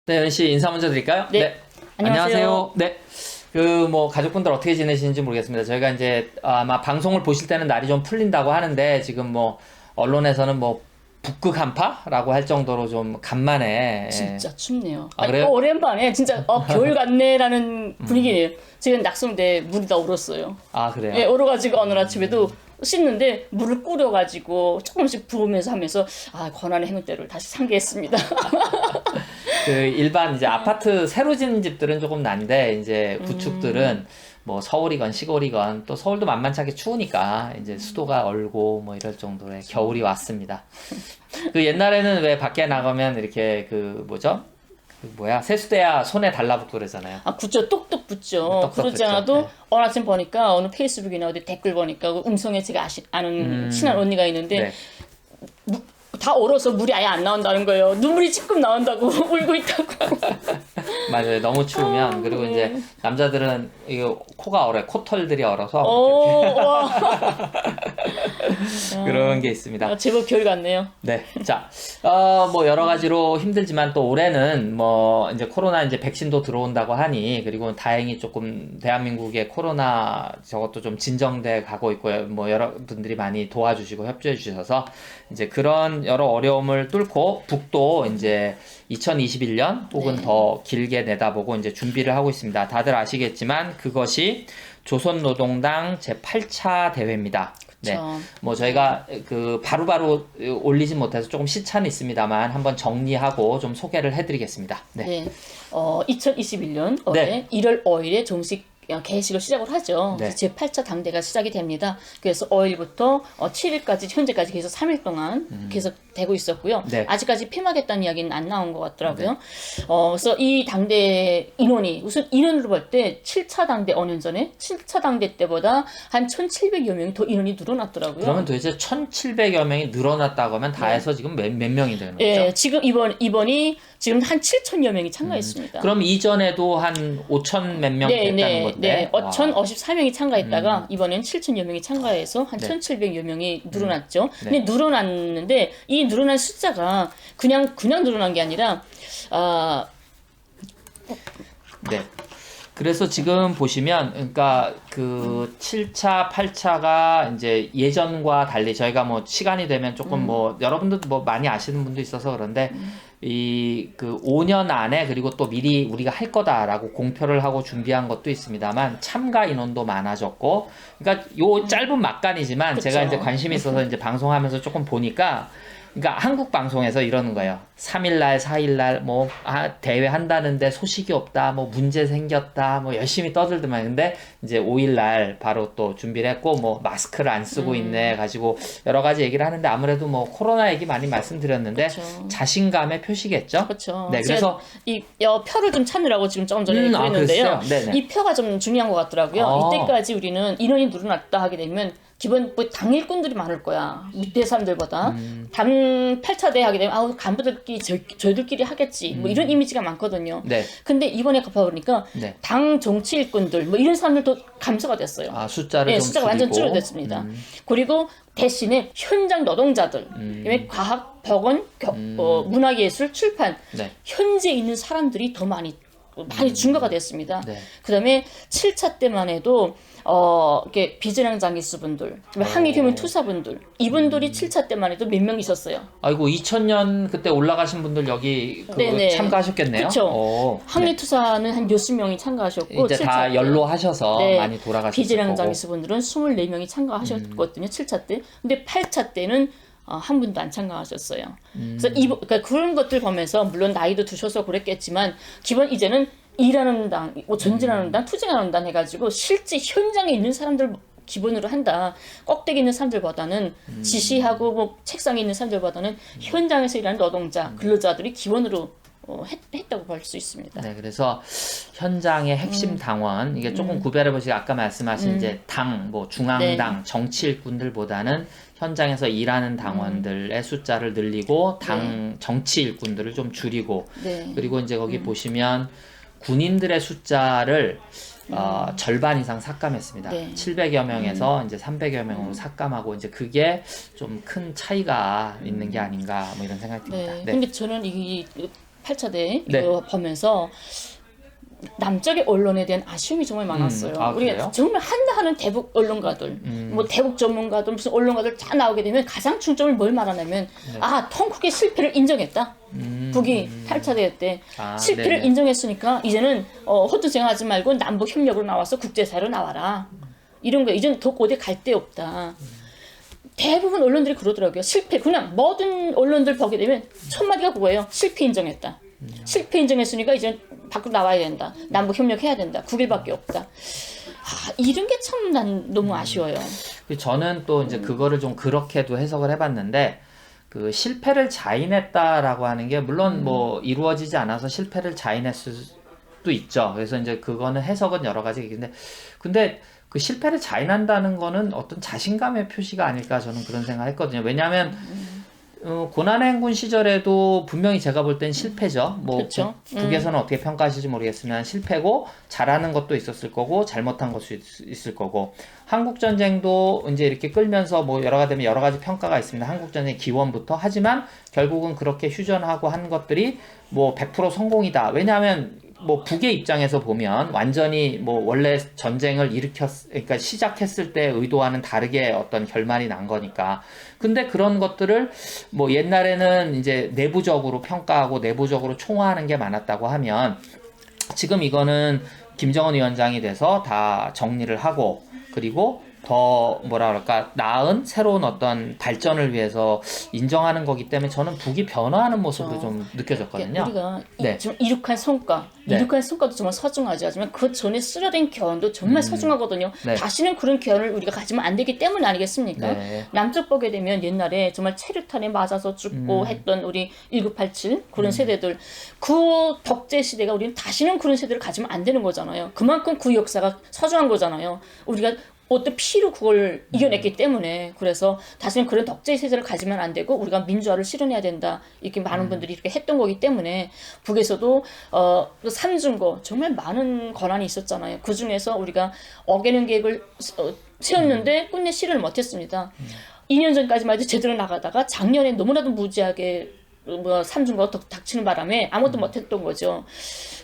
네, 연희 씨 인사 먼저 드릴까요? 네. 안녕하세요. 네. 뭐 가족분들 어떻게 지내시는지 모르겠습니다. 저희가 이제 아마 방송을 보실 때는 날이 좀 풀린다고 하는데 지금 뭐 언론에서는 뭐 북극 한파라고 할 정도로 좀 간만에 진짜 춥네요. 그래요? 오랜만에 진짜 겨울 같네라는 분위기네요. 지금 낙성대에 물이 다 얼었어요. 아, 그래요? 네, 얼어가지고 어느 아침에도 씻는데 물을 끓여가지고 조금씩 부으면서 하면서 권한의 행운대를 다시 상기했습니다. 그 일반 이제 아파트 새로 짓는 집들은 조금 난데 이제 구축들은 뭐 서울이건 시골이건 또 서울도 만만치 추우니까 이제 수도가 얼고 뭐 이럴 정도의 겨울이 왔습니다. 그 옛날에는 왜 밖에 나가면 이렇게 그 뭐죠? 세수대야 손에 달라붙고 그러잖아요. 붙죠. 똑똑 붙죠. 똑똑 그러지 붙죠. 않아도 네. 어느 아침 보니까 어느 페이스북이나 어디 댓글 보니까 그 음성에 제가 아는 친한 언니가 있는데 네. 다 얼어서 물이 아예 안 나온다는 거예요. 눈물이 찔끔 나온다고 울고 있다고. 맞아요. 너무 추우면 그리고 이제 남자들은 이거 코가 얼어요. 코털들이 얼어서 와. 그런 게 있습니다. 제법 겨울 같네요. 네. 자, 뭐 여러 가지로 힘들지만 또 올해는 뭐 이제 코로나 이제 백신도 들어온다고 하니 그리고 다행히 조금 대한민국의 코로나 저것도 좀 진정돼 가고 있고요. 뭐 여러분들이 많이 도와주시고 협조해 주셔서 이제 그런 여러 어려움을 뚫고 북도 이제 2021년 혹은 네. 더 길게 내다보고 이제 준비를 하고 있습니다. 다들 아시겠지만 그것이 조선노동당 제8차 대회입니다. 네. 뭐 저희가 그 바로바로 올리지 못해서 조금 시차는 있습니다만 한번 정리하고 좀 소개를 해드리겠습니다. 네. 네. 2021년 올해 네. 1월 5일에 정식 개식을 시작을 하죠. 네. 제8차 당대가 시작이 됩니다. 그래서 5일부터 7일까지 현재까지 계속 3일 동안 계속 되고 있었고요. 네. 아직까지 폐막했다는 이야기는 안 나온 것 같더라고요. 그래서 이 당대 인원이 우선 인원으로 볼 때 7차 당대 5년 전에 7차 당대 때보다 한 1,700여 명이 더 인원이 늘어났더라고요. 그러면 도대체 1,700여 명이 늘어났다고 하면 다 해서 지금 몇 명이 되는 거죠? 예, 지금 이번이 지금 한 7,000여 명이 참가했습니다. 그럼 이전에도 한 5천 몇 명 됐다는 건데. 네, 1,054명이 참가했다가 이번엔 7,000여 명이 참가해서 한 1,700여 명이 늘어났죠. 근데 늘어났는데 이 늘어난 숫자가 그냥 늘어난 게 아니라 네. 그래서 지금 보시면 그러니까 그 7차, 8차가 이제 예전과 달리 저희가 뭐 시간이 되면 조금 뭐 여러분들도 뭐 많이 아시는 분도 있어서 그런데 이 그 5년 안에 그리고 또 미리 우리가 할 거다라고 공표를 하고 준비한 것도 있습니다만 참가 인원도 많아졌고 그러니까 요 짧은 막간이지만 그쵸. 제가 이제 관심이 있어서 이제 방송하면서 조금 보니까 그러니까 한국 방송에서 이러는 거예요. 3일날, 4일날 뭐 대회 한다는데 소식이 없다, 뭐 문제 생겼다, 뭐 열심히 떠들더만. 근데 이제 5일날 바로 또 준비를 했고 뭐 마스크를 안 쓰고 있네 가지고 여러 가지 얘기를 하는데 아무래도 뭐 코로나 얘기 많이 말씀드렸는데 그쵸. 자신감의 표시겠죠. 그렇죠. 네, 그래서 이 표를 좀 찾느라고 지금 조금 전에 그랬는데요. 네네. 이 표가 좀 중요한 것 같더라고요. 이때까지 우리는 인원이 늘어났다 하게 되면 기본 뭐 당일꾼들이 많을 거야. 밑에 사람들보다. 당 8차 대회 하게 되면 간부들끼리 저희들끼리 하겠지. 뭐 이런 이미지가 많거든요. 네. 근데 이번에 가보니까 네. 당 정치 일꾼들 뭐 이런 사람들도 감소가 됐어요. 숫자를 좀 숫자가 완전 줄이고. 줄어들었습니다. 그리고 대신에 현장 노동자들, 그다음에 과학, 병원, 문화예술, 출판 네. 현지에 있는 사람들이 더 많이 증가가 됐습니다. 네. 그다음에 7차 때만 해도 이렇게 비전형 장기수분들, 항일휴문 투사분들 이분들이 7차 때만 해도 몇 명 있었어요. 아이고 2000년 그때 올라가신 분들 여기 참가하셨겠네요. 그렇죠. 항일투사는 한 몇십 명이 참가하셨고 이제 다 연로하셨어 많이 돌아가셨을 비전형 거고. 장기수분들은 24명이 참가하셨거든요. 7차 때. 근데 8차 때는 한 분도 안 참가하셨어요. 그래서 그러니까 그런 것들 보면서 물론 나이도 드셔서 그랬겠지만 기본 이제는 일하는 당, 전진하는 당, 투쟁하는 당 해가지고 실제 현장에 있는 사람들 기본으로 한다. 꼭대기 있는 사람들보다는 지시하고 뭐 책상에 있는 사람들보다는 현장에서 일하는 노동자, 근로자들이 기본으로 했다고 볼 수 있습니다. 네, 그래서 현장의 핵심 당원 이게 조금 구별해 보시고 아까 말씀하신 이제 당, 뭐 중앙당, 정치 일꾼들보다는 현장에서 일하는 당원들의 숫자를 늘리고 정치 일꾼들을 좀 줄이고 그리고 이제 거기 보시면 군인들의 숫자를 절반 이상 삭감했습니다. 네. 700여 명에서 이제 300여 명으로 삭감하고 이제 그게 좀 큰 차이가 있는 게 아닌가 뭐 이런 생각이 듭니다. 네. 네. 근데 저는 이 8차대 네. 이거 보면서 남쪽의 언론에 대한 아쉬움이 정말 많았어요. 아, 우리가 그래요? 정말 한다하는 대북 언론가들, 뭐 대북 전문가들, 무슨 언론가들 다 나오게 되면 가장 중점을 뭘 말하냐면 텅국의 실패를 인정했다. 북이 8차대 때 실패를 네네. 인정했으니까 이제는 헛투쟁하지 말고 남북 협력으로 나와서 국제사회로 나와라. 이런 거 이제는 더 어디 갈 데 없다. 대부분 언론들이 그러더라고요. 실패 그냥 모든 언론들 보게 되면 첫 마디가 그거예요. 실패 인정했다. 실패 인정했으니까 이제 밖으로 나와야 된다. 남북 협력해야 된다. 9일밖에 없다. 이런 게 참 난 너무 아쉬워요. 저는 또 이제 그거를 좀 그렇게도 해석을 해봤는데 그 실패를 자인했다라고 하는 게 물론 뭐 이루어지지 않아서 실패를 자인했을 수도 있죠. 그래서 이제 그거는 해석은 여러 가지 있는데 근데 그 실패를 자인한다는 거는 어떤 자신감의 표시가 아닐까 저는 그런 생각을 했거든요. 왜냐하면 고난의 행군 시절에도 분명히 제가 볼 땐 실패죠. 뭐 그렇죠. 북에서는 어떻게 평가하실지 모르겠으나 실패고 잘하는 것도 있었을 거고 잘못한 것도 있을 거고 한국 전쟁도 이제 이렇게 끌면서 뭐 여러 가지 평가가 있습니다. 한국 전쟁 기원부터 하지만 결국은 그렇게 휴전하고 한 것들이 뭐 100% 성공이다. 왜냐하면 뭐 북의 입장에서 보면 완전히 뭐 원래 전쟁을 그러니까 시작했을 때 의도와는 다르게 어떤 결말이 난 거니까. 근데 그런 것들을 뭐 옛날에는 이제 내부적으로 평가하고 내부적으로 총화하는 게 많았다고 하면 지금 이거는 김정은 위원장이 돼서 다 정리를 하고 그리고 더 뭐라 그럴까 나은 새로운 어떤 발전을 위해서 인정하는 거기 때문에 저는 북이 변화하는 모습으로 좀 느껴졌거든요. 우리가 네. 지금 이룩한 성과, 네. 이룩한 성과도 정말 소중하지 하지만 그 전에 쓰러진 교훈도 정말 소중하거든요. 네. 다시는 그런 교훈을 우리가 가지면 안 되기 때문 아니겠습니까? 네. 남쪽 보게 되면 옛날에 정말 체류탄에 맞아서 죽고 했던 우리 1987 그런 세대들 그 독재 시대가 우리는 다시는 그런 세대를 가지면 안 되는 거잖아요. 그만큼 그 역사가 소중한 거잖아요. 우리가 어떤 피로 그걸 이겨냈기 때문에 그래서 다시는 그런 독재 세대를 가지면 안 되고 우리가 민주화를 실현해야 된다 이렇게 많은 분들이 이렇게 했던 거기 때문에 북에서도 삼중고 정말 많은 권한이 있었잖아요. 그 중에서 우리가 어게는 계획을 세웠는데 끝내 실현을 못했습니다. 2년 전까지만 해도 제대로 나가다가 작년에 너무나도 무지하게 삼중고가 닥치는 바람에 아무것도 못했던 거죠.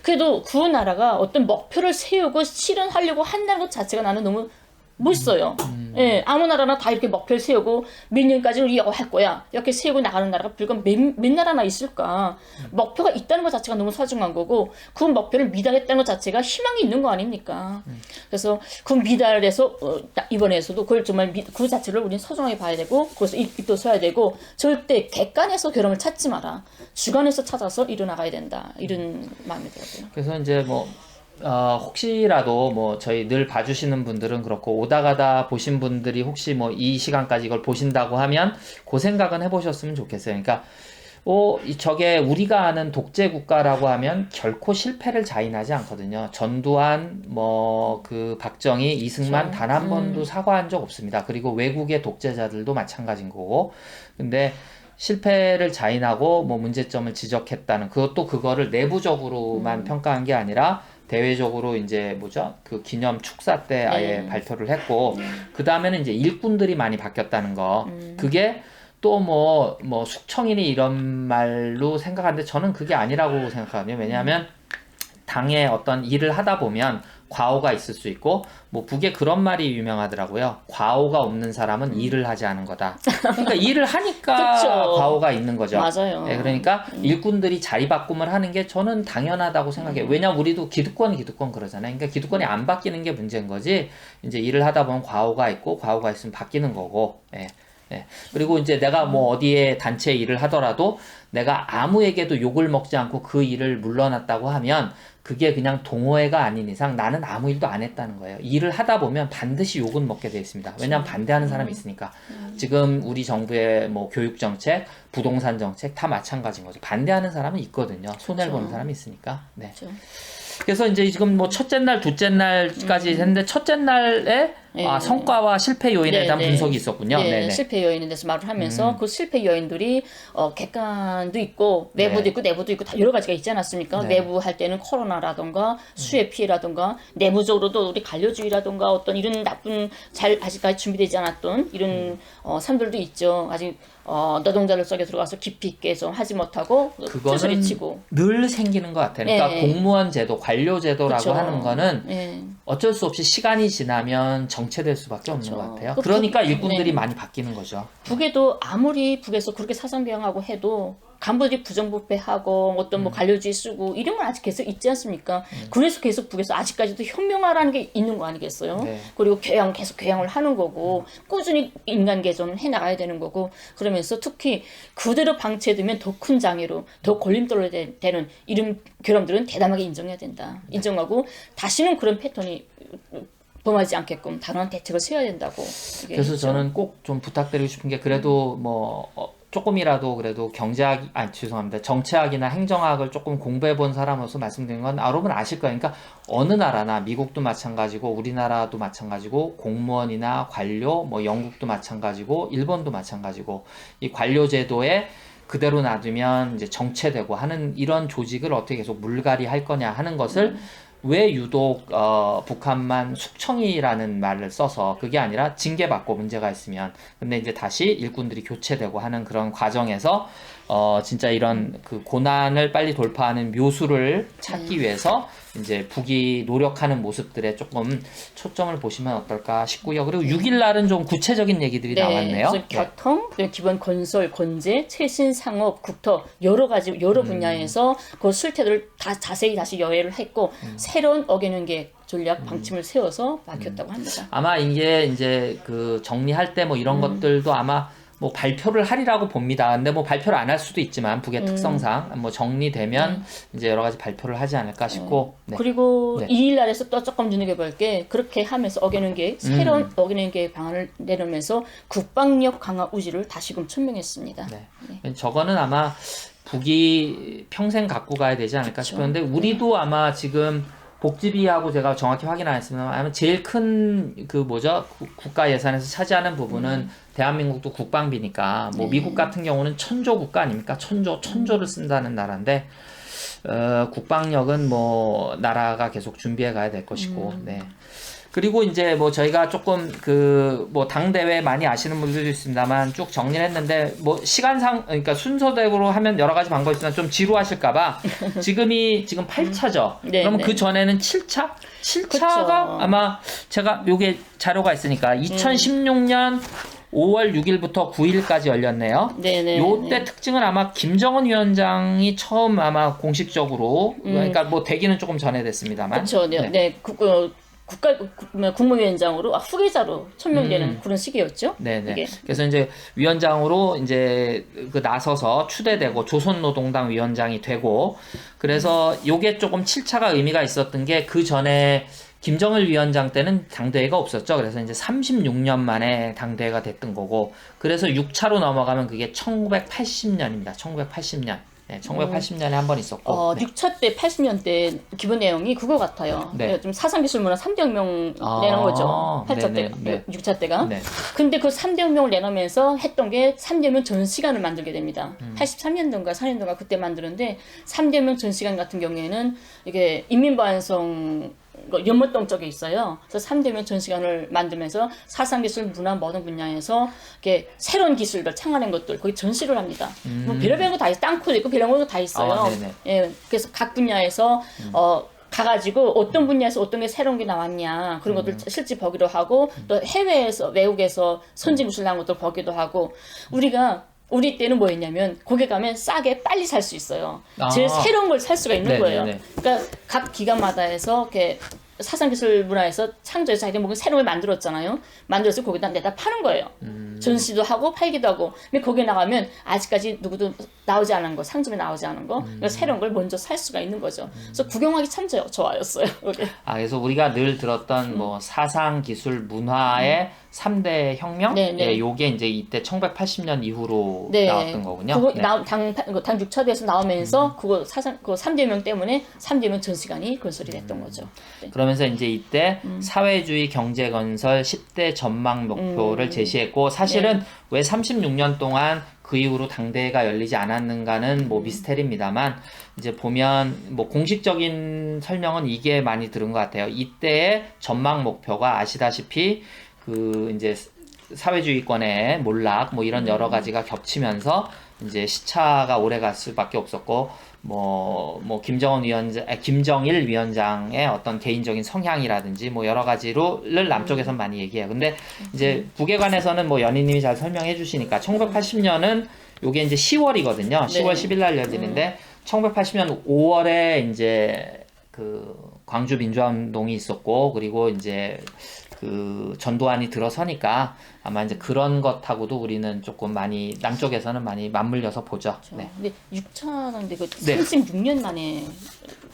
그래도 그 나라가 어떤 목표를 세우고 실현하려고 한다는 것 자체가 나는 너무 멋있어요. 예, 아무 나라나 다 이렇게 목표를 세우고 몇 년까지는 우리 이거 할 거야. 이렇게 세우고 나가는 나라가 불과 몇 나라나 있을까. 목표가 있다는 것 자체가 너무 소중한 거고 그 목표를 미달했다는 것 자체가 희망이 있는 거 아닙니까? 그래서 그 미달에서 이번에서도 그걸 정말 그 자체를 우리는 소중하게 봐야 되고 그래서 입도 서야 되고 절대 객관에서 결함을 찾지 마라. 주관에서 찾아서 일어나가야 된다. 이런 마음이 들어요. 그래서 이제 뭐 혹시라도 뭐 저희 늘 봐주시는 분들은 그렇고 오다 가다 보신 분들이 혹시 뭐 이 시간까지 이걸 보신다고 하면 그 생각은 해보셨으면 좋겠어요. 그러니까 저게 우리가 아는 독재 국가라고 하면 결코 실패를 자인하지 않거든요. 전두환, 그 박정희, 이승만 단 한 번도 사과한 적 없습니다. 그리고 외국의 독재자들도 마찬가지인 거고. 근데 실패를 자인하고 뭐 문제점을 지적했다는 그것도 그거를 내부적으로만 평가한 게 아니라 대외적으로 이제 그 기념 축사 때 아예 발표를 했고 그 다음에는 이제 일꾼들이 많이 바뀌었다는 거 그게 또 뭐 숙청이니 이런 말로 생각하는데 저는 그게 아니라고 생각하거든요. 왜냐하면 당에 어떤 일을 하다 보면 과오가 있을 수 있고 뭐 북에 그런 말이 유명하더라고요. 과오가 없는 사람은 일을 하지 않은 거다. 그러니까 일을 하니까 과오가 있는 거죠. 맞아요. 네, 그러니까 일꾼들이 자리 바꿈을 하는 게 저는 당연하다고 생각해요. 왜냐면 우리도 기득권 그러잖아요. 그러니까 기득권이 안 바뀌는 게 문제인 거지. 이제 일을 하다 보면 과오가 있고 과오가 있으면 바뀌는 거고. 예. 예. 그리고 이제 내가 뭐 어디에 단체에 일을 하더라도 내가 아무에게도 욕을 먹지 않고 그 일을 물러났다고 하면 그게 그냥 동호회가 아닌 이상 나는 아무 일도 안 했다는 거예요. 일을 하다 보면 반드시 욕은 먹게 돼 있습니다. 왜냐하면 반대하는 사람이 있으니까. 지금 우리 정부의 뭐 교육 정책, 부동산 정책 다 마찬가지인 거죠. 반대하는 사람은 있거든요. 손해를 보는 사람이 있으니까. 네. 그래서 이제 지금 뭐 첫째 날, 둘째 날까지 했는데 첫째 날에 예. 아, 성과와 실패 요인에 네, 대한 네. 분석이 있었군요. 네, 네네. 실패 요인에 대해서 말을 하면서 그 실패 요인들이 객관도 있고 외부도 네. 있고 내부도 있고 다 여러 가지가 있지 않았습니까? 네. 내부 할 때는 코로나라던가 수해 피해라던가 내부적으로도 우리 관료주의라던가 어떤 이런 나쁜 잘 아직까지 준비되지 않았던 이런 사람들도 있죠. 아직 노동자들 속에 들어가서 깊이 있게 좀 하지 못하고 그거는 투소리 치고. 늘 생기는 것 같아요. 그러니까 네. 공무원 제도, 관료 제도라고 그쵸. 하는 거는 네. 어쩔 수 없이 시간이 지나면 정체될 수밖에 없는 그쵸. 것 같아요. 그 그러니까 북- 일꾼들이 네. 많이 바뀌는 거죠. 북에도 아무리 북에서 그렇게 사상개혁하고 해도 간부들이 부정부패하고 어떤 뭐 관료주의 쓰고 이런 건 아직 계속 있지 않습니까? 그래서 계속 북에서 아직까지도 혁명화라는 게 있는 거 아니겠어요? 네. 그리고 계속 교양을 하는 거고 꾸준히 인간 개선을 해나가야 되는 거고 그러면서 특히 그대로 방치해두면 더 큰 장애로 더 걸림돌로 되는 이런 결함들은 대담하게 인정해야 된다. 인정하고 다시는 그런 패턴이 범하지 않게끔 단호한 대책을 세워야 된다고. 이게 그래서 있죠. 저는 꼭 좀 부탁드리고 싶은 게 그래도 뭐 조금이라도 그래도 경제학, 죄송합니다. 정치학이나 행정학을 조금 공부해 본 사람으로서 말씀드린 건 여러분 아실 거예요. 그러니까 어느 나라나 미국도 마찬가지고 우리나라도 마찬가지고 공무원이나 관료, 뭐 영국도 마찬가지고 일본도 마찬가지고 이 관료 제도에 그대로 놔두면 이제 정체되고 하는 이런 조직을 어떻게 계속 물갈이 할 거냐 하는 것을 왜 유독 북한만 숙청이라는 말을 써서 그게 아니라 징계받고 문제가 있으면 근데 이제 다시 일꾼들이 교체되고 하는 그런 과정에서 진짜 이런 그 고난을 빨리 돌파하는 묘수를 찾기 위해서 이제 북이 노력하는 모습들에 조금 초점을 보시면 어떨까 싶고요. 그리고 6일 날은 좀 구체적인 얘기들이 나왔네요. 그래서 교통, 그다음에 기본 건설, 건재, 최신 상업, 국토 여러 가지 여러 분야에서 그 실태들을 다 자세히 다시 여해를 했고 새로운 어게인 계획 전략 방침을 세워서 밝혔다고 합니다. 아마 이게 이제 그 정리할 때 뭐 이런 것들도 아마 뭐 발표를 하리라고 봅니다. 근데 뭐 발표를 안 할 수도 있지만 북의 특성상 뭐 정리되면 이제 여러 가지 발표를 하지 않을까 싶고. 네. 그리고 네. 2일 날에서 또 조금 눈여겨볼 게 그렇게 하면서 어게인 계획, 새로운 어게인 계획 방안을 내놓으면서 국방력 강화 우지를 다시금 천명했습니다. 네. 저거는 아마 북이 평생 갖고 가야 되지 않을까 싶었는데 우리도 아마 지금 복지비하고 제가 정확히 확인 안 했습니다만 아마 제일 큰 그 뭐죠 국가 예산에서 차지하는 부분은 대한민국도 국방비니까 뭐 미국 같은 경우는 천조 국가 아닙니까? 천조를 쓴다는 나라인데 국방력은 뭐 나라가 계속 준비해 가야 될 것이고 네. 그리고 이제 뭐 저희가 조금 그 뭐 당대회 많이 아시는 분들도 있습니다만 쭉 정리를 했는데 뭐 시간상 그러니까 순서대로 하면 여러 가지 방법이 있으나 좀 지루하실까봐 지금 8차죠. 네, 그러면 네. 그 전에는 7차? 7차가 그쵸. 아마 제가 요게 자료가 있으니까 2016년 5월 6일부터 9일까지 열렸네요. 네네. 요때 특징은 아마 김정은 위원장이 처음 아마 공식적으로 그러니까 뭐 되기는 조금 전에 됐습니다만. 그렇죠. 네. 국무위원장으로 후계자로 천명되는 그런 시기였죠. 네네. 이게. 그래서 이제 위원장으로 이제 그 나서서 추대되고 조선노동당 위원장이 되고 그래서 요게 조금 7차가 의미가 있었던 게 그 전에 김정일 위원장 때는 당대회가 없었죠. 그래서 이제 36년 만에 당대회가 됐던 거고 그래서 6차로 넘어가면 그게 1980년입니다. 1980년. 네, 1980년에 한 번 있었고. 네. 6차 때 80년대 기본 내용이 그거 같아요. 네. 좀 사상기술문화 3대 혁명 내놓은 거죠. 8차 네네, 때가, 네. 6차 때가. 네. 근데 그 3대 혁명을 내놓으면서 했던 게 3대 혁명 전시관을 만들게 됩니다. 83년도인가 4년도인가 그때 만드는데 3대 혁명 전시관 같은 경우에는 이게 인민보안성 연못동 쪽에 있어요. 그래서 3대면 전시관을 만들면서 사상기술, 문화 모든 분야에서 이렇게 새로운 기술들 창안한 것들 거기 전시를 합니다. 뭐 별의별 거 다 있어요. 땅콩도 있고 별의별 거 다 있어요. 네네. 예, 그래서 각 분야에서 가가지고 어떤 분야에서 어떤 게 새로운 게 나왔냐 그런 것들 실제 보기도 하고 또 해외에서 외국에서 선진기술 나온 것들 보기도 하고 우리 때는 뭐였냐면 거기 가면 싸게 빨리 살 수 있어요. 제일 새로운 걸 살 수가 있는 네네네. 거예요. 그러니까 각 기관마다 해서 이렇게 사상기술 문화에서 창조해서 자기들 뭔가 새로운 걸 만들었잖아요. 만들어서 거기다 내다 파는 거예요. 전시도 하고 팔기도 하고. 근데 거기에 나가면 아직까지 누구도 나오지 않은 거, 상점에 나오지 않은 거, 그러니까 새로운 걸 먼저 살 수가 있는 거죠. 그래서 구경하기 참 좋아였어요. 그래서 우리가 늘 들었던 뭐 사상, 기술, 문화의 3대 혁명? 네, 네. 예, 요게 이제 이때 1980년 이후로 네. 나왔던 거군요. 그거 네. 당 6차대에서 나오면서 그거 3대 혁명 때문에 3대 혁명 전시관이 건설이 됐던 거죠. 네. 그러면서 이제 이때 사회주의 경제 건설 10대 전망 목표를 제시했고 사실은 네. 왜 36년 동안 그 이후로 당대회가 열리지 않았는가는 뭐 미스테리입니다만 이제 보면 뭐 공식적인 설명은 이게 많이 들은 것 같아요. 이때의 전망 목표가 아시다시피 그 이제 사회주의권의 몰락 뭐 이런 여러 가지가 겹치면서 이제 시차가 오래 갈 수밖에 없었고 뭐 김정일 위원장의 어떤 개인적인 성향이라든지 뭐 여러 가지로를 남쪽에선 많이 얘기해요. 근데 이제 북에 관해서는 뭐 연희님이 잘 설명해 주시니까 1980년은 요게 이제 10월이거든요. 10월 10일 날 열리는데 1980년 5월에 이제 그 광주 민주화운동이 있었고 그리고 이제 그 전두환이 들어서니까 아마 이제 그런 것하고도 우리는 조금 많이 남쪽에서는 많이 맞물려서 보죠. 그렇죠. 네. 근데 6차인데 그 네. 36년 만에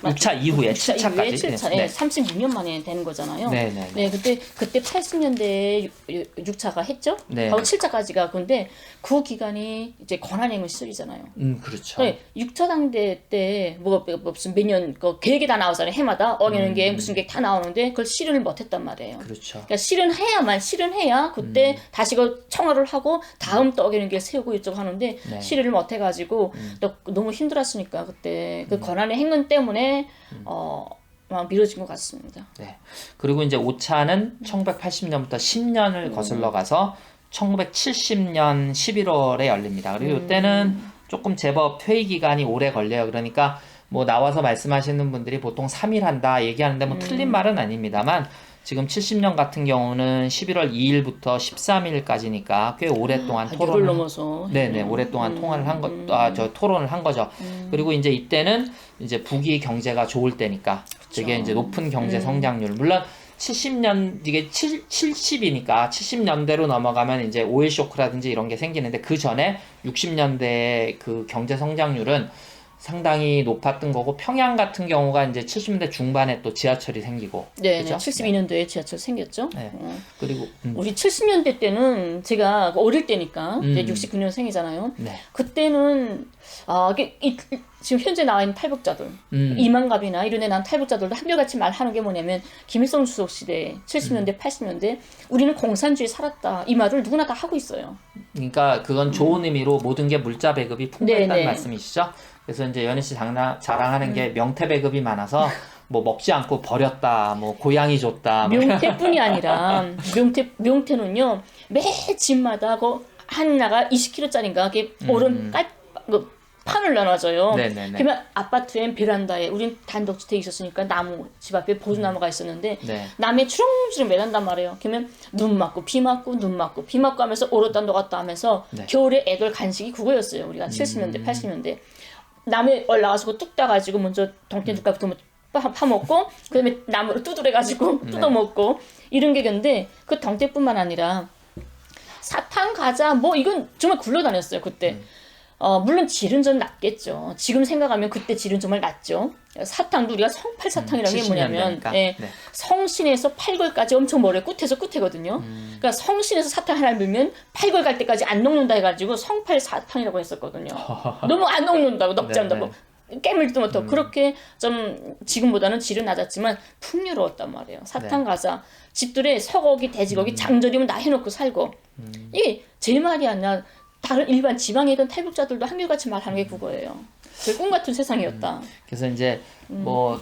6차 이후에 6차 7차까지. 이후에 7차, 네. 네. 36년 만에 되는 거잖아요. 네, 네. 네, 그때 80년대에 6차가 했죠. 네. 하고 7차까지가 근데 그 기간이 이제 권한행은 시절이잖아요. 그렇죠. 네, 6차 당대 때 무슨 매년 그 계획이 다 나오잖아요. 해마다 어기는 게 무슨 계획 다 나오는데 그걸 실현을 못했단 말이에요. 그렇죠. 그러니까 실현해야 그때 다시 그 청와를 하고 다음 또 어기는 게 세우고 이쪽 하는데 네. 실현을 못 해가지고 또 너무 힘들었으니까 그때 그 권한의 행운 때문에 막 미뤄진 것 같습니다. 네. 그리고 이제 5차는 1980년부터 10년을 거슬러 가서 1970년 11월에 열립니다. 그리고 이때는 조금 제법 회의 기간이 오래 걸려요. 그러니까 뭐 나와서 말씀하시는 분들이 보통 3일 한다 얘기하는데 뭐 틀린 말은 아닙니다만 지금 70년 같은 경우는 11월 2일부터 13일까지니까 꽤 오랫동안 유를 토론을 넘어서 네네 오랫동안 토론을 한 거죠. 그리고 이제 이때는 이제 북이 경제가 좋을 때니까 되게 이제 높은 경제 성장률 물론 70년 이게 70이니까 70년대로 넘어가면 이제 오일 쇼크라든지 이런 게 생기는데 그 전에 60년대 그 경제 성장률은 상당히 높았던 거고 평양 같은 경우가 이제 70년대 중반에 또 지하철이 생기고 네, 그죠? 72년도에 지하철 생겼죠. 네. 그리고 우리 70년대 때는 제가 어릴 때니까 이제 69년생이잖아요. 네. 그때는 지금 현재 나와 있는 탈북자들 이만갑이나 이런 애 난 탈북자들도 한결같이 말하는 게 뭐냐면 김일성 주석 시대 70년대 80년대 우리는 공산주의 살았다 이 말을 누구나 다 하고 있어요. 그러니까 그건 좋은 의미로 모든 게 물자 배급이 풍부했다는 네네. 말씀이시죠? 그래서 이제 연희 씨 자랑하는 게 명태 배급이 많아서 뭐 먹지 않고 버렸다, 뭐 고양이 줬다. 뭐 명태뿐이 아니라 명태는요 매 집마다 그 하나가 20kg짜리인가 그게 오른 판을 나눠줘요. 네네네. 그러면 아파트엔 베란다에 우린 단독주택에 있었으니까 나무 집 앞에 보조나무가 있었는데 네. 남에 주렁주렁 매단단 말이에요. 그러면 눈 맞고 비 맞고 눈 맞고 비 맞고 하면서 오렀다 녹았다 하면서 네. 겨울에 애들 간식이 그거였어요. 우리가 70년대 80년대 나무에 올라가서 뚝 따가지고 먼저 동태두까부터 파먹고 그다음에 나무로 두드려가지고 뜯어먹고 이런 게 근데 그 동태뿐만 아니라 사탕 과자 뭐 이건 정말 굴러다녔어요 그때. 물론 질은 좀 낮겠죠. 지금 생각하면 그때 질은 정말 낮죠. 사탕도 우리가 성팔사탕이라는 게 뭐냐면 예, 네. 성신에서 팔걸까지 엄청 멀어요. 끝에서 끝이거든요. 그러니까 성신에서 사탕 하나 밀면 팔걸 갈 때까지 안 녹는다 해가지고 성팔사탕이라고 했었거든요. 너무 안 녹는다고 녹지 않는다고 깨물지도 못하고 그렇게 좀 지금보다는 질은 낮았지만 풍요로웠단 말이에요. 사탕 과자 집들에 소고기 돼지고기 장절이면 다 해놓고 살고 이게 제 말이 아니라 다른 일반 지방에 있던 탈북자들도 한결같이 말하는 게 그거예요. 그 꿈 같은 세상이었다. 그래서 이제 뭐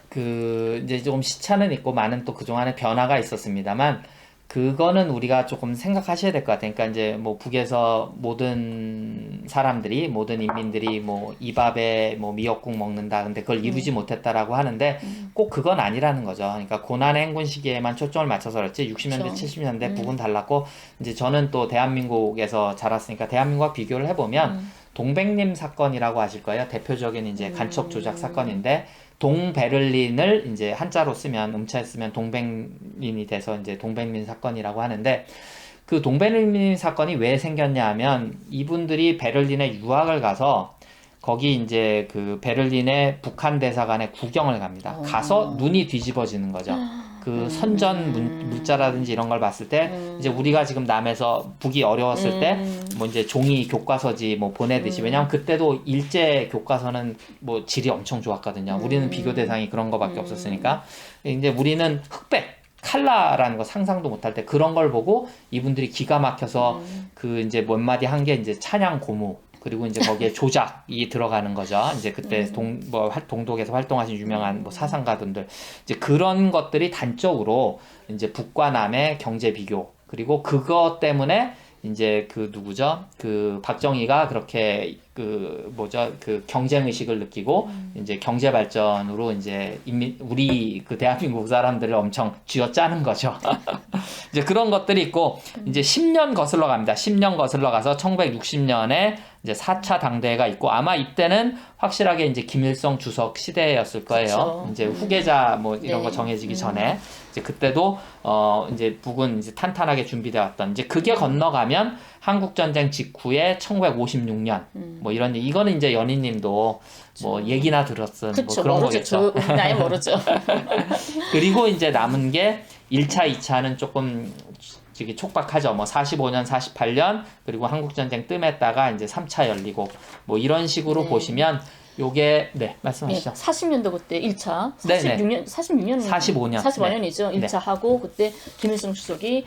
그 이제 조금 시차는 있고 많은 또 그동안에 변화가 있었습니다만 그거는 우리가 조금 생각하셔야 될 것 같아요. 그러니까 이제 뭐 북에서 모든 사람들이 모든 인민들이 뭐 이 밥에 뭐 미역국 먹는다. 근데 그걸 이루지 못했다라고 하는데 꼭 그건 아니라는 거죠. 그러니까 고난의 행군 시기에만 초점을 맞춰서 그렇지 60년대, 그렇죠. 70년대 북은 달랐고 이제 저는 또 대한민국에서 자랐으니까 대한민국과 비교를 해보면 동백림 사건이라고 아실 거예요. 대표적인 이제 간첩 조작 사건인데 동베를린을 이제 한자로 쓰면 음차에 쓰면 동백린이 돼서 이제 동백린 사건이라고 하는데 그 동베를린 사건이 왜 생겼냐 하면 이분들이 베를린에 유학을 가서 거기 이제 그 베를린의 북한 대사관에 구경을 갑니다. 가서 눈이 뒤집어지는 거죠. 그 선전 물자라든지 이런 걸 봤을 때 이제 우리가 지금 남에서 북이 어려웠을 때 뭐 이제 종이 교과서지 뭐 보내듯이 왜냐면 그때도 일제 교과서는 뭐 질이 엄청 좋았거든요. 우리는 비교 대상이 그런 거밖에 없었으니까 이제 우리는 흑백 칼라라는 거 상상도 못할 때 그런 걸 보고 이분들이 기가 막혀서 그 이제 몇 마디 한 게 이제 찬양 고무 그리고 이제 거기에 조작이 들어가는 거죠. 이제 그때 동독에서 활동하신 유명한 뭐 사상가분들 이제 그런 것들이 단적으로 이제 북과 남의 경제 비교 그리고 그것 때문에 이제 그 누구죠? 그 박정희가 그렇게 그 뭐죠? 그 경쟁 의식을 느끼고 이제 경제 발전으로 이제 우리 그 대한민국 사람들을 엄청 쥐어짜는 거죠. 이제 그런 것들이 있고 이제 10년 거슬러 갑니다. 10년 거슬러 가서 1960년에 이제 4차 당대회가 있고 아마 이때는 확실하게 이제 김일성 주석 시대였을 거예요. 그쵸. 이제 후계자 뭐 이런 네. 거 정해지기 전에 이제 그때도 이제 북은 이제 탄탄하게 준비돼 왔던 이제 그게 건너가면 한국 전쟁 직후에 1956년 뭐 이런 이거는 이제 연희님도 뭐 얘기나 들었은 뭐 그쵸, 그런 모르죠. 거겠죠. 우리 나이 모르죠. 그리고 이제 남은 게 1차, 2차는 조금 저기 촉박하죠. 뭐 45년, 48년 그리고 한국전쟁 뜸했다가 이제 3차 열리고 뭐 이런 식으로 네. 보시면 요게 네 말씀하시죠. 40년도 그때 1차, 네네. 46년, 45년. 45년이죠. 네. 1차 하고 그때 김일성 주석이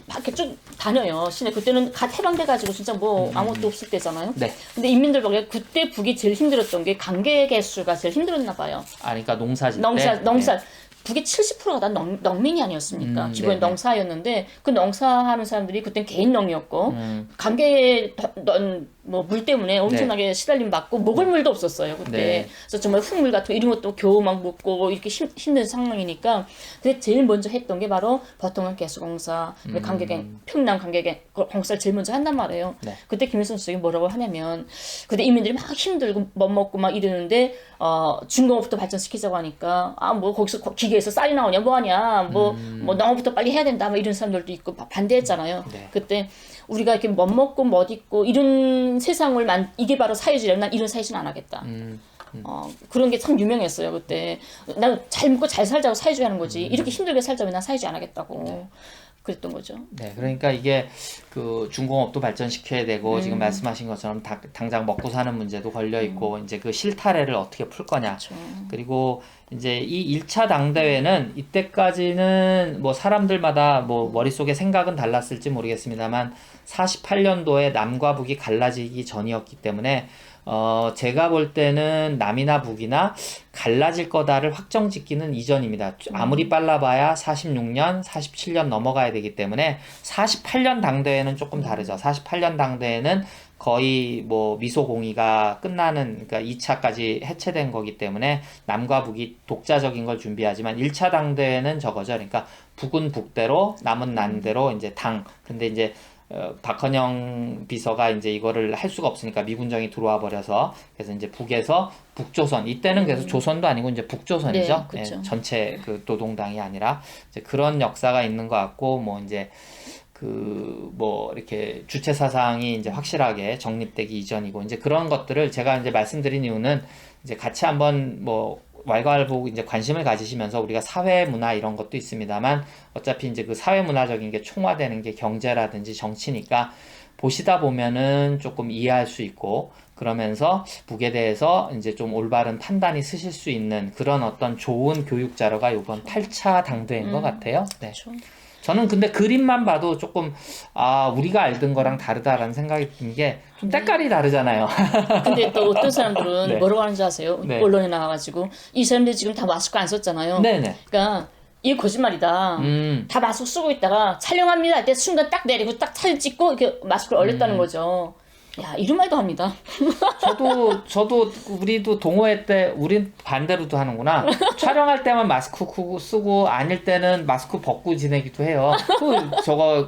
밖에 쭉 다녀요. 시내 그때는 갓 해방돼 가지고 진짜 뭐 아무것도 없을 때잖아요. 네. 근데 인민들 보기에 그때 북이 제일 힘들었던 게 관계 개수가 제일 힘들었나 봐요. 아 그러니까 농사질 때. 농사. 북의 70%가 다 농민이 아니었습니까? 기본에 네네. 농사였는데 그 농사하는 사람들이 그땐 개인 농이었고 관계 뭐 물 때문에 엄청나게 시달림 받고 먹을 물도 없었어요 그때. 네. 그래서 정말 흙물 같은 거 이런 것도 겨우 막 먹고 이렇게 힘든 상황이니까 그때 제일 먼저 했던 게 바로 버통항 개수공사, 강계갱, 평남 강계갱 공사를 제일 먼저 한단 말이에요. 네. 그때 김일성 주석이 뭐라고 하냐면 그때 인민들이 막 힘들고 못 먹고 막 이러는데 중공업부터 발전시키자고 하니까 뭐 거기서 기계에서 쌀이 나오냐 뭐하냐 뭐 농업부터 빨리 해야 된다 뭐 이런 사람들도 있고 반대했잖아요. 네. 그때 우리가 이렇게 못 먹고 못 입고 이런 세상을 이게 바로 사회주의라면 난 이런 사회주의는 안 하겠다. 그런 게 참 유명했어요 그때. 난 잘 먹고 잘 살자고 사회주의 하는 거지. 이렇게 힘들게 살자면 난 사회주의 안 하겠다고. 네. 그랬던 거죠. 네, 그러니까 이게 그 중공업도 발전시켜야 되고 지금 말씀하신 것처럼 당장 먹고 사는 문제도 걸려 있고 이제 그 실타래를 어떻게 풀 거냐. 그렇죠. 그리고 이제 이 1차 당대회는 이때까지는 뭐 사람들마다 뭐 머릿속에 생각은 달랐을지 모르겠습니다만 48년도에 남과 북이 갈라지기 전이었기 때문에 제가 볼 때는 남이나 북이나 갈라질 거다를 확정 짓기는 이전입니다. 아무리 빨라봐야 46년, 47년 넘어가야 되기 때문에 48년 당대회는 조금 다르죠. 48년 당대회는 거의 뭐 미소공의가 끝나는 그러니까 2차까지 해체된 거기 때문에 남과 북이 독자적인 걸 준비하지만 1차 당대회는 저거죠. 그러니까 북은 북대로 남은 남대로 이제 당. 근데 이제 박헌영 비서가 이제 이거를 할 수가 없으니까 미군정이 들어와 버려서 그래서 이제 북에서 북조선 이때는 그래서 조선도 아니고 이제 북조선이죠. 네, 그렇죠. 전체 그 노동당이 아니라 이제 그런 역사가 있는 것 같고 뭐 이제 그 뭐 이렇게 주체 사상이 이제 확실하게 정립되기 이전이고 이제 그런 것들을 제가 이제 말씀드린 이유는 이제 같이 한번 뭐 왈가왈부 이제 관심을 가지시면서 우리가 사회 문화 이런 것도 있습니다만 어차피 이제 그 사회 문화적인 게 총화되는 게 경제라든지 정치니까 보시다 보면은 조금 이해할 수 있고 그러면서 북에 대해서 이제 좀 올바른 판단이 쓰실 수 있는 그런 어떤 좋은 교육 자료가 이번 8차 당대인 것 같아요. 네. 그렇죠. 저는 근데 그림만 봐도 조금 우리가 알던 거랑 다르다라는 생각이 든 게 좀 때깔이 다르잖아요. 근데 또 어떤 사람들은 네. 뭐라고 하는지 아세요? 네. 언론에 나와가지고 이 사람들 지금 다 마스크 안 썼잖아요. 네네. 그러니까 이게 거짓말이다. 다 마스크 쓰고 있다가 촬영합니다 할 때 순간 딱 내리고 딱 사진 찍고 이렇게 마스크를 얼렸다는 거죠. 야, 이런 말도 합니다. 저도 우리도 동호회 때 우린 반대로도 하는구나. 촬영할 때만 마스크 쓰고 아닐 때는 마스크 벗고 지내기도 해요.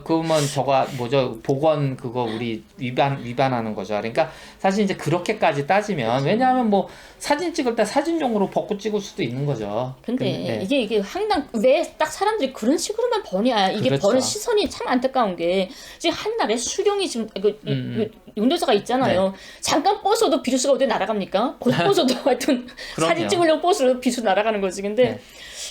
그러면 저거 뭐죠? 보건 그거 우리 위반하는 거죠. 그러니까 사실 이제 그렇게까지 따지면 왜냐하면 뭐 사진 찍을 때 사진용으로 벗고 찍을 수도 있는 거죠. 근데 네. 이게 항상 왜 딱 사람들이 그런 식으로만 버냐. 이게 그렇죠. 버는 시선이 참 안타까운 게 지금 한나라에 수령이 지금 용도자가 있잖아요. 잠깐 벗어도 비루스가 어디 날아갑니까? 벗어도 하여튼 그럼요. 사진 찍으려고 벗어도 비루스 날아가는 거지. 근데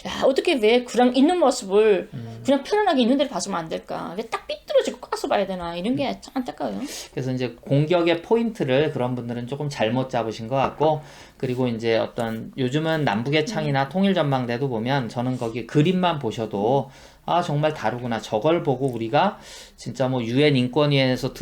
야, 어떻게 왜 그랑 있는 모습을 그냥 편안하게 있는 대로 봐주면 안 될까? 왜 딱 삐뚤어지고 까서 봐야 되나? 이런 게 참 안타까워요. 그래서 이제 공격의 포인트를 그런 분들은 조금 잘못 잡으신 것 같고, 그리고 이제 어떤 요즘은 남북의 창이나 통일전망대도 보면 저는 거기 그림만 보셔도 아 정말 다르구나. 저걸 보고 우리가 진짜 뭐 유엔 인권위원회에서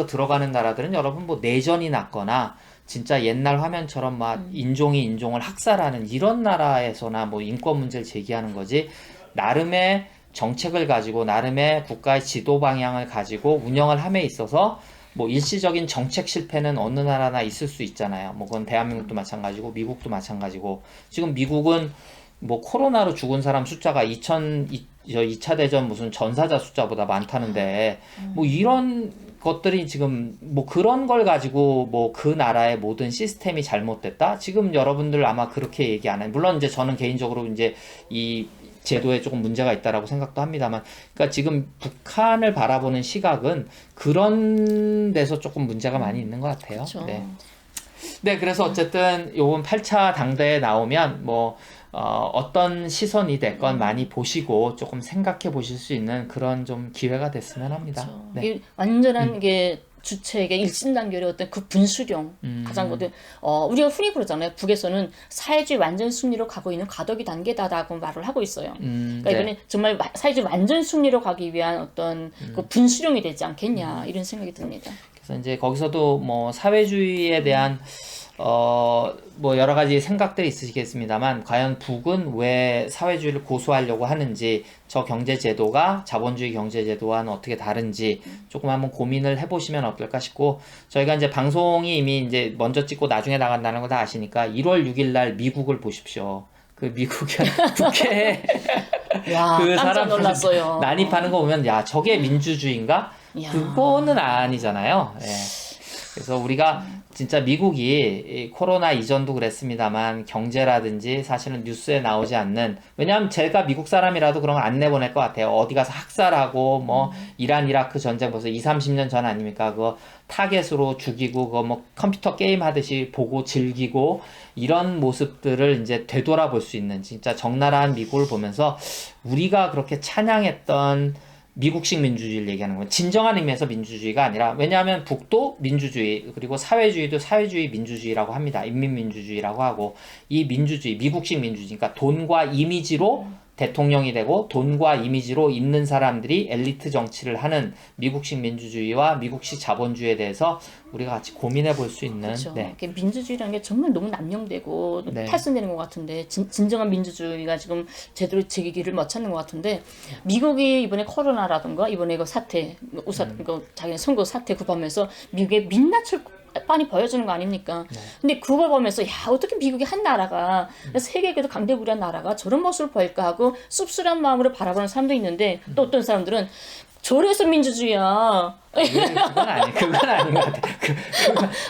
들어가는 나라들은 여러분 뭐 내전이 났거나 진짜 옛날 화면처럼 막 인종이 인종을 학살하는 이런 나라에서나 뭐 인권 문제를 제기하는 거지, 나름의 정책을 가지고 나름의 국가의 지도 방향을 가지고 운영을 함에 있어서 뭐 일시적인 정책 실패는 어느 나라나 있을 수 있잖아요. 뭐 그건 대한민국도 마찬가지고 미국도 마찬가지고, 지금 미국은 뭐 코로나로 죽은 사람 숫자가 2차 대전 무슨 전사자 숫자보다 많다는데 뭐 이런 것들이 지금 뭐 그런 걸 가지고 뭐 그 나라의 모든 시스템이 잘못됐다? 지금 여러분들 아마 그렇게 얘기 안 해요. 물론 이제 저는 개인적으로 이제 이 제도에 조금 문제가 있다라고 생각도 합니다만, 그러니까 지금 북한을 바라보는 시각은 그런 데서 조금 문제가 많이 있는 것 같아요. 그렇죠. 네. 네, 그래서 어쨌든 요번 8차 당대에 나오면 뭐 어떤 시선이 됐건 많이 보시고 조금 생각해 보실 수 있는 그런 좀 기회가 됐으면 합니다. 그렇죠. 네. 이게 완전한 게 주체에게 일신단결의 어떤 그 분수령 가장 거든. 우리가 흔히 그러잖아요. 북에서는 사회주의 완전 승리로 가고 있는 과도기 단계다라고 말을 하고 있어요. 그러니까 이번에 정말 사회주의 완전 승리로 가기 위한 어떤 그 분수령이 되지 않겠냐 이런 생각이 듭니다. 그래서 이제 거기서도 뭐 사회주의에 대한 뭐 여러 가지 생각들이 있으시겠습니다만, 과연 북은 왜 사회주의를 고수하려고 하는지, 저 경제제도가 자본주의 경제제도와는 어떻게 다른지 조금 한번 고민을 해보시면 어떨까 싶고, 저희가 이제 방송이 이미 이제 먼저 찍고 나중에 나간다는 거 다 아시니까 1월 6일 날 미국을 보십시오. 그 미국의 국회에 와, 그 깜짝 사람 놀랐어요. 난입하는 거 보면 야 저게 민주주의인가? 야. 그거는 아니잖아요. 예. 그래서 우리가 진짜 미국이 이 코로나 이전도 그랬습니다만 경제라든지 사실은 뉴스에 나오지 않는, 왜냐하면 제가 미국 사람이라도 그런 거 안 내보낼 것 같아요. 어디 가서 학살하고 뭐 이란 이라크 전쟁 벌써 20-30년 전 아닙니까? 그거 타겟으로 죽이고 그거 뭐 컴퓨터 게임 하듯이 보고 즐기고 이런 모습들을 이제 되돌아볼 수 있는 진짜 적나라한 미국을 보면서 우리가 그렇게 찬양했던 미국식 민주주의를 얘기하는 거예요. 진정한 의미에서 민주주의가 아니라, 왜냐하면 북도 민주주의 그리고 사회주의도 사회주의 민주주의라고 합니다. 인민민주주의라고 하고, 이 민주주의, 미국식 민주주의, 그러니까 돈과 이미지로 대통령이 되고 돈과 이미지로 있는 사람들이 엘리트 정치를 하는 미국식 민주주의와 미국식 자본주의에 대해서 우리가 같이 고민해 볼 수 있는. 그렇죠. 네. 이게 민주주의라는 게 정말 너무 남용되고 네. 탈선되는 것 같은데 진정한 민주주의가 지금 제대로 제 길을 못 찾는 것 같은데, 미국이 이번에 코로나라든가 이번에 그 사태 우선 그 자기네 선거 사태 구하면서 미국의 민낯을 많이 보여주는 거 아닙니까? 근데 그걸 보면서 야 어떻게 미국이 한 나라가 세계에도 강대국이란 나라가 저런 모습을 보일까 하고 씁쓸한 마음으로 바라보는 사람도 있는데, 또 어떤 사람들은 저래서 민주주의야. 그건 아닌 것 같아.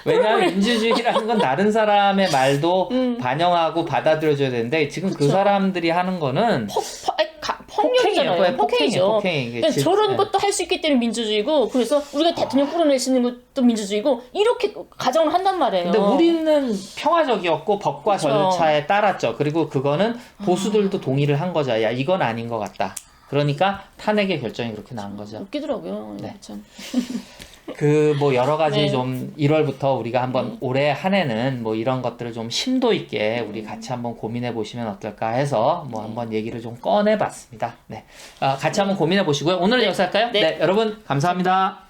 왜냐하면 민주주의라는 건 다른 사람의 말도 반영하고 받아들여줘야 되는데, 지금 그 사람들이 하는 거는 폭력이잖아요. 폭행이죠. 폭행이. 그러니까 저런 것도 할 수 있기 때문에 민주주의고, 그래서 우리가 대통령 끌어낼 수 있는 것도 민주주의고, 이렇게 가정을 한단 말이에요. 근데 우리는 평화적이었고 법과 그렇죠. 절차에 따랐죠. 그리고 그거는 보수들도 동의를 한 거죠. 야 이건 아닌 것 같다. 그러니까 탄핵의 결정이 그렇게 나온 거죠. 웃기더라고요. 네. 참. 그 뭐 여러 가지 네. 좀 1월부터 우리가 한번 올해 한 해는 뭐 이런 것들을 좀 심도 있게 우리 같이 한번 고민해 보시면 어떨까 해서 뭐 한번 얘기를 좀 꺼내 봤습니다. 네. 같이 한번 고민해 보시고요. 오늘은 여기서 할까요? 네. 네, 여러분 감사합니다.